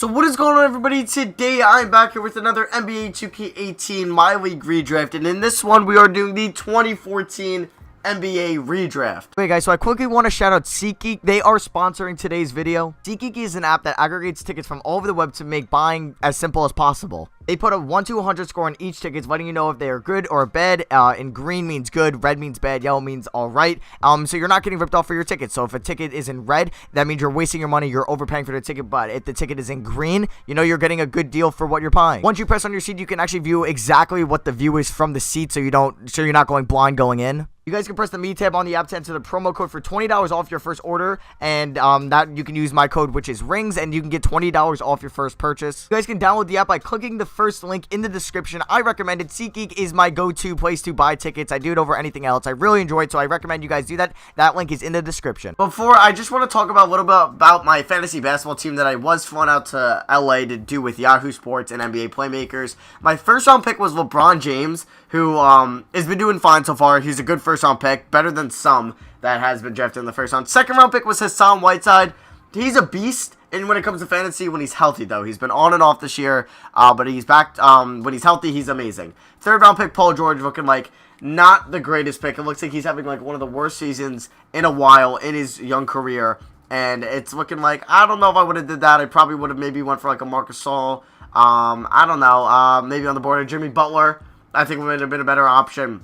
So what is going on, everybody? Today I'm back here with another NBA 2K18 My League redraft, and in this one we are doing the 2014 NBA redraft. Okay guys, so I quickly want to shout out SeatGeek. They are sponsoring today's video. SeatGeek is an app that aggregates tickets from all over the web to make buying as simple as possible. They put a 1 to 100 score on each ticket, letting you know if they are good or bad. And green means good, red means bad, yellow means alright. So you're not getting ripped off for your ticket. So if a ticket is in red, that means you're wasting your money, you're overpaying for the ticket. But if the ticket is in green, you know you're getting a good deal for what you're buying. Once you press on your seat, you can actually view exactly what the view is from the seat, so you're not going blind going in. You guys can press the Me tab on the app to enter the promo code for $20 off your first order, and that you can use my code, which is RINGS, and you can get $20 off your first purchase. You guys can download the app by clicking the first link in the description. I recommend it. SeatGeek is my go-to place to buy tickets. I do it over anything else. I really enjoy it, so I recommend you guys do that. That link is in the description. Before, I just want to talk about a little bit about my fantasy basketball team that I was flown out to LA to do with Yahoo Sports and NBA Playmakers. My first round pick was LeBron James, who has been doing fine so far. He's a good first round pick, better than some that has been drafted in the first round. Second round pick was Hassan Whiteside. He's a beast, and when it comes to fantasy, when he's healthy, though. He's been on and off this year, but he's back. When he's healthy, he's amazing. Third round pick, Paul George, looking like not the greatest pick. It looks like he's having like one of the worst seasons in a while in his young career, and it's looking like, I don't know if I would have did that. I probably would have maybe went for like a Marc Gasol. I don't know, maybe on the border, Jimmy Butler. I think would have been a better option,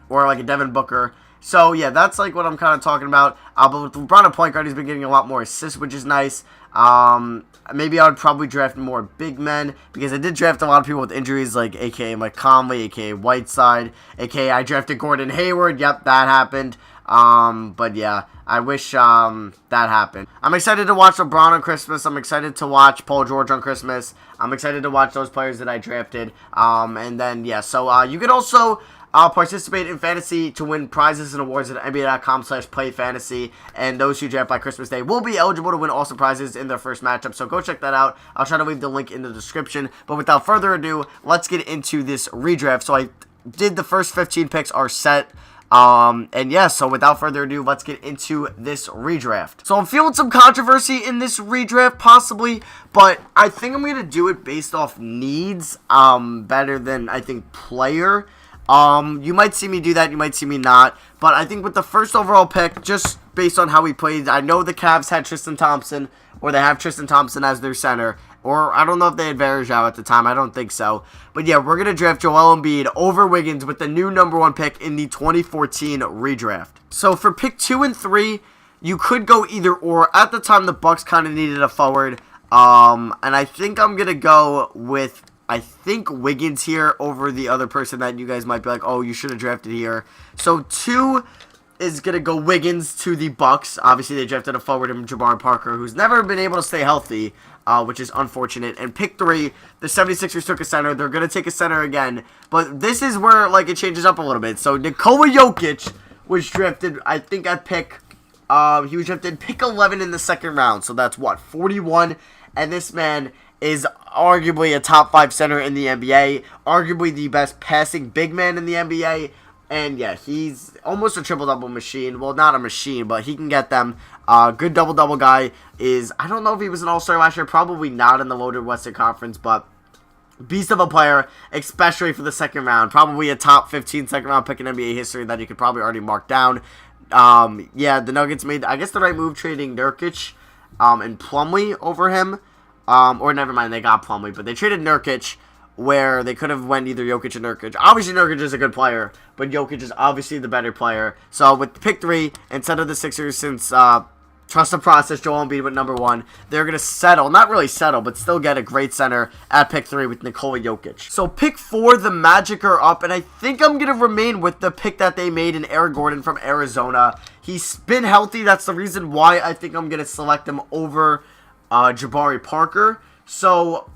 or like a Devin Booker. So yeah, that's like what I'm kind of talking about. But with LeBron at point guard, he's been getting a lot more assists, which is nice. Maybe I would probably draft more big men, because I did draft a lot of people with injuries, like AKA Mike Conley, AKA Whiteside, AKA I drafted Gordon Hayward. Yep, that happened. But yeah, I wish that happened. I'm excited to watch LeBron on Christmas. I'm excited to watch Paul George on Christmas. I'm excited to watch those players that I drafted. And then yeah, so you can also participate in fantasy to win prizes and awards at NBA.com/playfantasy, and those who draft by Christmas Day will be eligible to win awesome prizes in their first matchup, so go check that out. I'll try to leave the link in the description, but without further ado, let's get into this redraft. So I did the first 15 picks are set. And yeah, so without further ado, let's get into this redraft. So I'm feeling some controversy in this redraft, possibly, but I think I'm going to do it based off needs, better than, I think, player. You might see me do that, you might see me not, but I think with the first overall pick, just based on how he played, I know the Cavs had Tristan Thompson, or they have Tristan Thompson as their center, or I don't know if they had Varejao at the time, I don't think so, but yeah, we're going to draft Joel Embiid over Wiggins with the new #1 pick in the 2014 redraft. So for pick 2 and 3, you could go either or. At the time, the Bucks kind of needed a forward, and I think I'm going to go with, I think, Wiggins here over the other person that you guys might be like, oh, you should have drafted here. So 2 is going to go Wiggins to the Bucks. Obviously, they drafted a forward in Jabari Parker, who's never been able to stay healthy, which is unfortunate. And pick 3, the 76ers took a center. They're going to take a center again. But this is where, like, it changes up a little bit. So Nikola Jokic was drafted, I think, at pick, he was drafted pick 11 in the second round. So that's, what, 41? And this man is arguably a top 5 center in the NBA, arguably the best passing big man in the NBA, and yeah, he's almost a triple-double machine. Well, not a machine, but he can get them. Good double-double guy is, I don't know if he was an all-star last year, probably not in the loaded Western Conference, but beast of a player, especially for the second round. Probably a top 15 second-round pick in NBA history that you could probably already mark down. Yeah, the Nuggets made, I guess, the right move trading Nurkic and Plumlee over him. Or never mind, they got Plumlee, but they traded Nurkic, where they could have went either Jokic or Nurkic. Obviously, Nurkic is a good player, but Jokic is obviously the better player. So with pick 3, instead of the Sixers, since trust the process, Joel Embiid with #1, they're going to settle, not really settle, but still get a great center at pick 3 with Nikola Jokic. So pick 4, the Magic are up, and I think I'm going to remain with the pick that they made in Aaron Gordon from Arizona. He's been healthy. That's the reason why I think I'm going to select him over Jabari Parker. So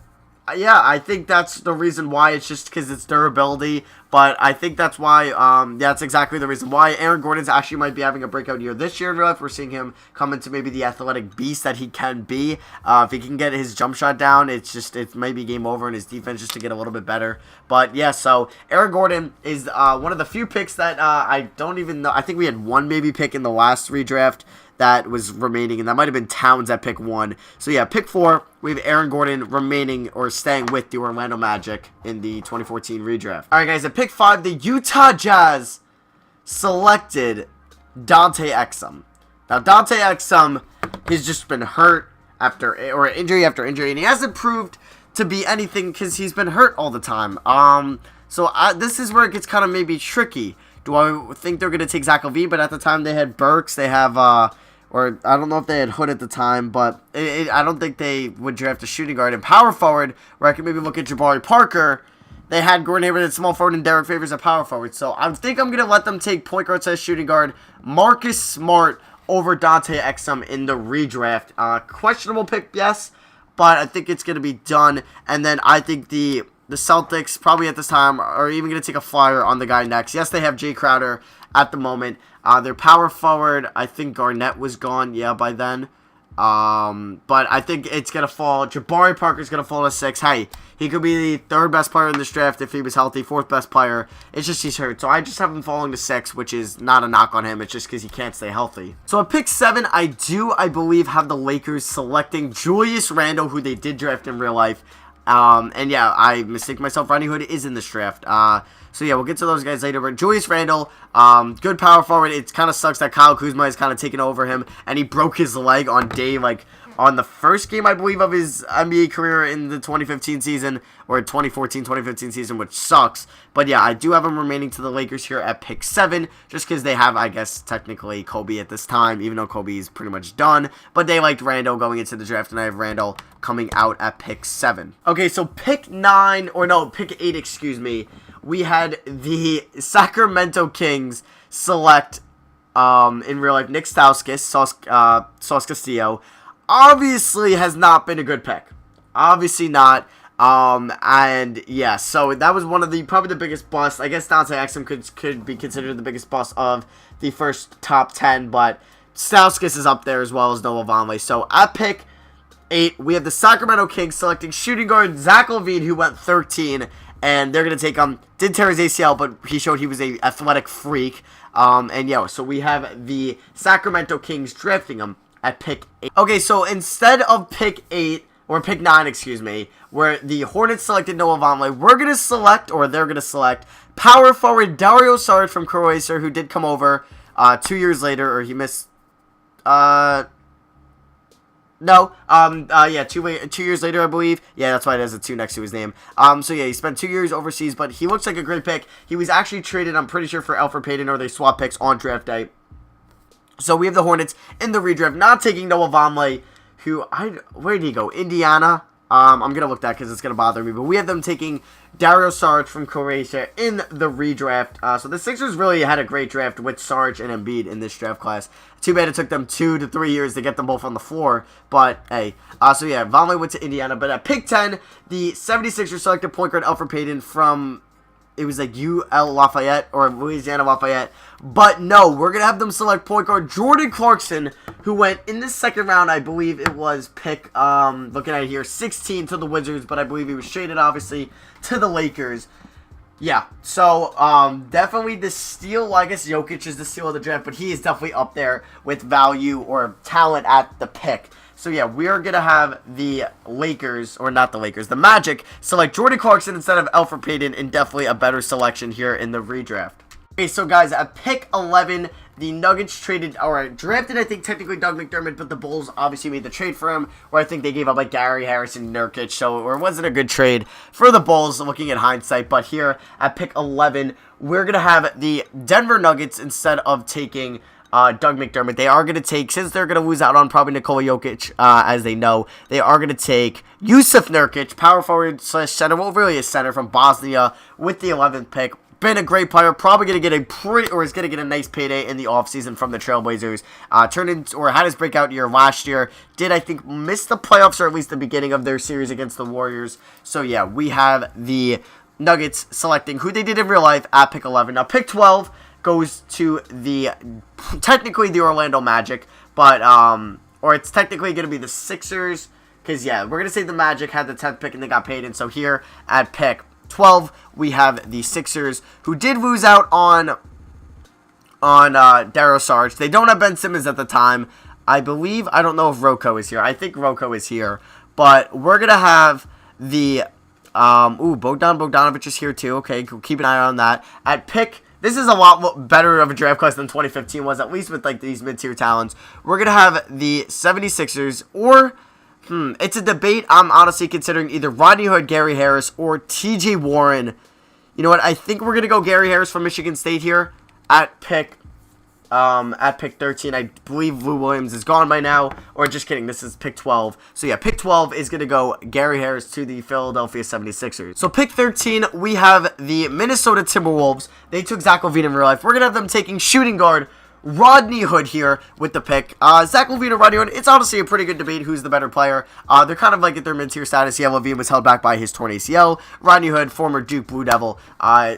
yeah, I think that's the reason why. It's just because it's durability, but I think that's why, that's exactly the reason why. Aaron Gordon's actually might be having a breakout year this year in real life. We're seeing him come into maybe the athletic beast that he can be. If he can get his jump shot down, it's maybe game over, and his defense just to get a little bit better. But yeah, so Aaron Gordon is one of the few picks that I don't even know. I think we had one maybe pick in the last redraft that was remaining, and that might have been Towns at pick 1. So yeah, pick 4, we have Aaron Gordon remaining or staying with the Orlando Magic in the 2014 redraft. All right, guys, at pick 5, the Utah Jazz selected Dante Exum. Now, Dante Exum has just been hurt or injury after injury, and he hasn't proved to be anything because he's been hurt all the time. So this is where it gets kind of maybe tricky. Do I think they're going to take Zach LaVine? But at the time they had Burks, they have or I don't know if they had Hood at the time, but I don't think they would draft a shooting guard and power forward, where I could maybe look at Jabari Parker. They had Gordon Hayward at small forward and Derek Favors at power forward. So I think I'm going to let them take point guard / shooting guard Marcus Smart over Dante Exum in the redraft. Questionable pick, yes, but I think it's going to be done. And then I think the Celtics probably at this time are even going to take a flyer on the guy next. Yes, they have Jay Crowder at the moment. Their power forward, I think Garnett was gone, by then. But I think it's going to fall. Jabari Parker's going to fall to 6. Hey, he could be the 3rd best player in this draft if he was healthy. 4th best player. It's just he's hurt. So I just have him falling to 6, which is not a knock on him. It's just because he can't stay healthy. So at pick 7, I believe, have the Lakers selecting Julius Randle, who they did draft in real life. And yeah, I mistake myself. Rodney Hood is in this draft. So yeah, we'll get to those guys later. But Julius Randle, good power forward. It kind of sucks that Kyle Kuzma is kind of taken over him, and he broke his leg on on the first game, I believe, of his NBA career in the 2015 season, or 2014-2015 season, which sucks. But yeah, I do have him remaining to the Lakers here at pick 7, just because they have, I guess, technically Kobe at this time, even though Kobe is pretty much done. But they liked Randle going into the draft, and I have Randle coming out at pick 7. Okay, so pick 8, excuse me. We had the Sacramento Kings select, in real life, Nick Stauskas, Sauce Castillo. Obviously has not been a good pick. Obviously not. And yeah, so that was one of probably the biggest busts. I guess Dante Exum could be considered the biggest bust of the first top 10, but Stauskas is up there as well as Noah Vonleh. So at pick 8, we have the Sacramento Kings selecting shooting guard Zach LaVine, who went 13, and they're going to take him. Did tear his ACL, but he showed he was a athletic freak. And yeah, so we have the Sacramento Kings drafting him at pick 8. Okay, so instead of pick 8, or pick 9, excuse me, where the Hornets selected Noah Vonleh, they're going to select power forward Dario Saric from Croatia, who did come over 2 years later, or he missed, yeah, 2 years later, I believe. Yeah, that's why it has a 2 next to his name. So yeah, he spent 2 years overseas, but he looks like a great pick. He was actually traded, I'm pretty sure, for Elfrid Payton, or they swapped picks on draft day. So we have the Hornets in the redraft, not taking Noah Vonleh, where did he go? Indiana? I'm going to look that because it's going to bother me. But we have them taking Dario Saric from Croatia in the redraft. So the Sixers really had a great draft with Saric and Embiid in this draft class. Too bad it took them 2 to 3 years to get them both on the floor. But, hey. So yeah, Vonleh went to Indiana. But at pick 10, the 76ers selected point guard Elfrid Payton from, it was like UL Lafayette or Louisiana Lafayette. But no, we're going to have them select point guard Jordan Clarkson, who went in the second round. I believe it was pick, looking at it here, 16 to the Wizards, but I believe he was traded, obviously, to the Lakers. Yeah, so definitely the steal. I guess Jokic is the steal of the draft, but he is definitely up there with value or talent at the pick. So yeah, we are going to have the Lakers, or not the Lakers, the Magic, select Jordan Clarkson instead of Elfrid Payton, and definitely a better selection here in the redraft. Okay, so guys, at pick 11, the Nuggets drafted, I think, technically Doug McDermott, but the Bulls obviously made the trade for him, where I think they gave up like Gary Harrison, Nurkic, so it wasn't a good trade for the Bulls, looking at hindsight. But here at pick 11, we're going to have the Denver Nuggets instead of taking Doug McDermott. They are going to take, since they're going to lose out on probably Nikola Jokic, as they know, they are going to take Jusuf Nurkic, power forward / center, well, really a center from Bosnia, with the 11th pick. Been a great player, probably going to get is going to get a nice payday in the offseason from the Trailblazers. Had his breakout year last year. Did, I think, miss the playoffs, or at least the beginning of their series against the Warriors. So yeah, we have the Nuggets selecting who they did in real life at pick 11. Now pick 12 goes to technically the Orlando Magic, but, or it's technically going to be the Sixers, because yeah, we're going to say the Magic had the 10th pick and they got paid, and so here at pick 12, we have the Sixers, who did lose out on Dario Saric. They don't have Ben Simmons at the time, I believe, I don't know if Rocco is here. I think Rocco is here. But we're going to have the, Bogdan Bogdanovic is here too. Okay, keep an eye on that. At pick, this is a lot better of a draft class than 2015 was, at least with like these mid-tier talents. We're going to have the 76ers or, it's a debate. I'm honestly considering either Rodney Hood, Gary Harris, or TJ Warren. You know what? I think we're going to go Gary Harris from Michigan State here at pick 13. I believe Lou Williams is gone by now. Or just kidding, this is pick 12. So yeah, pick 12 is going to go Gary Harris to the Philadelphia 76ers. So pick 13, we have the Minnesota Timberwolves. They took Zach LaVine in real life. We're going to have them taking shooting guard Rodney Hood here with the pick. Zach LaVine or Rodney Hood, it's honestly a pretty good debate who's the better player. They're kind of like at their mid-tier status. Yeah, LaVine was held back by his torn ACL. Rodney Hood, former Duke Blue Devil,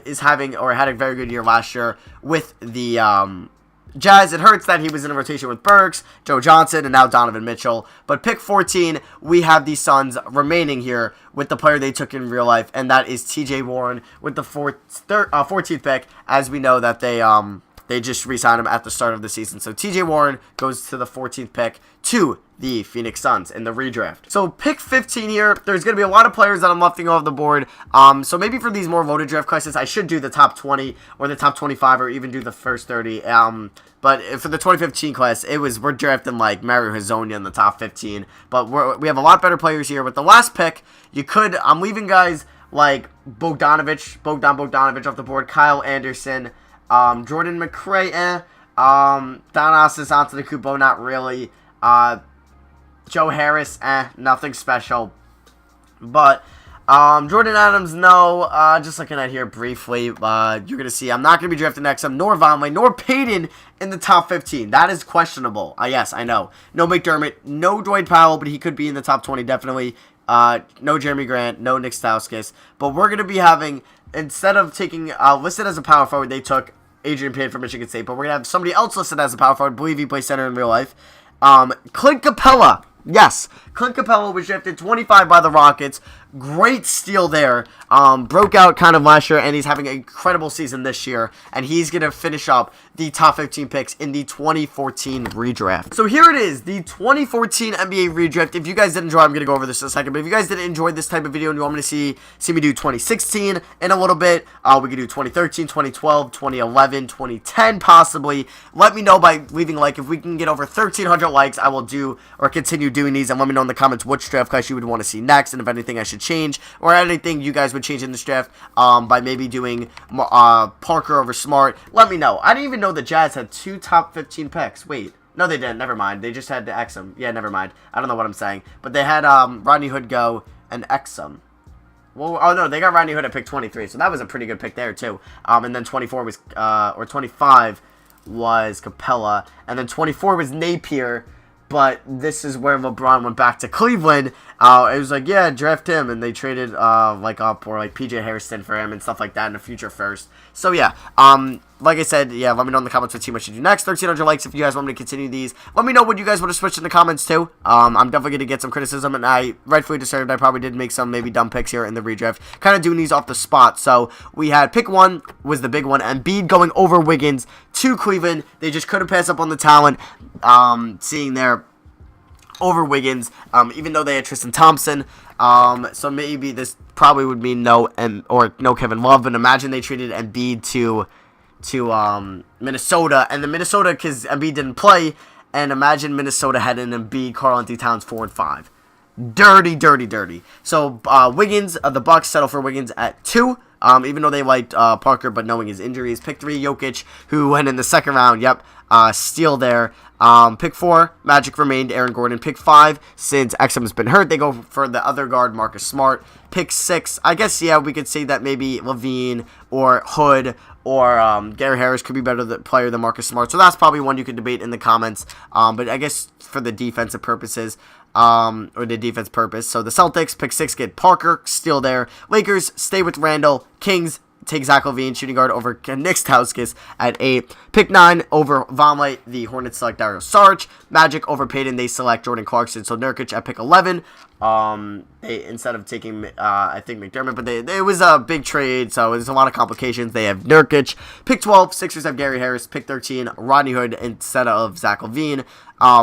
is having, or had a very good year last year with the Jazz. It hurts that he was in a rotation with Burks, Joe Johnson, and now Donovan Mitchell. But pick 14, we have the Suns remaining here with the player they took in real life, and that is TJ Warren with the 14th pick, as we know that they just re-signed him at the start of the season. So TJ Warren goes to the 14th pick to the Phoenix Suns in the redraft. So pick 15 here, there's going to be a lot of players that I'm lefting off the board. So maybe for these more voted draft classes, I should do the top 20 or the top 25 or even do the first 30. But for the 2015 class, we're drafting like Mario Hezonja in the top 15. But we have a lot better players here. With the last pick, I'm leaving guys like Bogdan Bogdanovic off the board, Kyle Anderson, Jordan McRae, Thanasis Antetokounmpo, not really. Joe Harris, nothing special. But Jordan Adams, no. Just looking at here briefly, you're going to see I'm not going to be drafting Exum, nor Vonleh, nor Payton in the top 15. That is questionable. Yes, I know. No McDermott, no Dwight Powell, but he could be in the top 20, definitely. No Jeremy Grant, no Nick Stauskas. But we're going to be having, instead of taking, listed as a power forward, they took Adrian Payne from Michigan State. But we're going to have somebody else listed as a power forward. I believe he plays center in real life. Clint Capella. Yes, Clint Capella was drafted 25 by the Rockets. Great steal there. Broke out kind of last year, and he's having an incredible season this year. And he's going to finish up the top 15 picks in the 2014 redraft. So here it is, the 2014 NBA redraft. If you guys did enjoy, I'm going to go over this in a second. But if you guys didn't enjoy this type of video and you want me to see me do 2016 in a little bit, we could do 2013, 2012, 2011, 2010 possibly. Let me know by leaving a like. If we can get over 1,300 likes, I will do or continue doing these. And let me know in the comments which draft class you would want to see next, and if anything I should change, or anything you guys would change in this draft, by maybe doing Parker over Smart. Let me know. I didn't even know the Jazz had 2 top 15 picks. Wait, no they didn't, never mind. They just had the Exum. Yeah, never mind. I don't know what I'm saying. But they had Rodney Hood go and Exum. Well, oh no, they got Rodney Hood at pick 23, so that was a pretty good pick there too. And then 24 was, or 25 was Capella, and then 24 was Napier. But this is where LeBron went back to Cleveland. It was like, yeah, draft him. And they traded, up or PJ Harrison for him and stuff like that in the future first. So, yeah. Like I said, yeah, let me know in the comments what team I should do next. 1,300 likes if you guys want me to continue these. Let me know what you guys want to switch in the comments, too. I'm definitely going to get some criticism, and I rightfully deserved. I probably did make some maybe dumb picks here in the redraft. Kind of doing these off the spot. So, we had pick 1 was the big one. Embiid going over Wiggins to Cleveland. They just couldn't pass up on the talent. Seeing there over Wiggins, even though they had Tristan Thompson. So maybe this probably would mean no Kevin Love, but imagine they traded Embiid to Minnesota, and the Minnesota, because Embiid didn't play, and imagine Minnesota had an Embiid, Karl-Anthony Towns 4 and 5. Dirty, dirty, dirty. So Wiggins, the Bucks settle for Wiggins at 2. Even though they liked Parker, but knowing his injuries. Pick 3, Jokic, who went in the second round. Yep, steal there. Pick 4, Magic remained, Aaron Gordon. Pick 5, since Exum's been hurt, they go for the other guard, Marcus Smart. Pick 6, I guess, yeah, we could say that maybe LaVine or Hood or Gary Harris could be better player than Marcus Smart. So that's probably one you could debate in the comments. But I guess for the defensive purposes, or the defense purpose. So the Celtics, pick 6, get Parker, still there. Lakers, stay with Randall. Kings, take Zach LaVine, shooting guard, over Nick Stauskas at 8. Pick 9, over Vonleh, the Hornets select Dario Saric. Magic, over Payton, they select Jordan Clarkson. So Nurkic at pick 11. They, instead of taking, I think McDermott, but it was a big trade, so there's a lot of complications. They have Nurkic. Pick 12, Sixers have Gary Harris. Pick 13, Rodney Hood instead of Zach LaVine.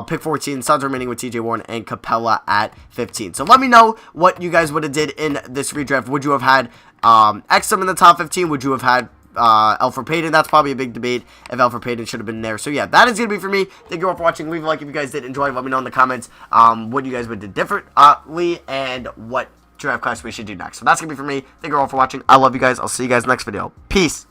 Pick 14, Suns remaining with TJ Warren and Capella at 15. So let me know what you guys would have did in this redraft. Would you have had Exum in the top 15? Would you have had Elfrid Payton? That's probably a big debate if Elfrid Payton should have been there. So yeah, that is going to be for me. Thank you all for watching. Leave a like if you guys did enjoy. Let me know in the comments what you guys would do differently and what draft class we should do next. So that's going to be for me. Thank you all for watching. I love you guys. I'll see you guys next video. Peace.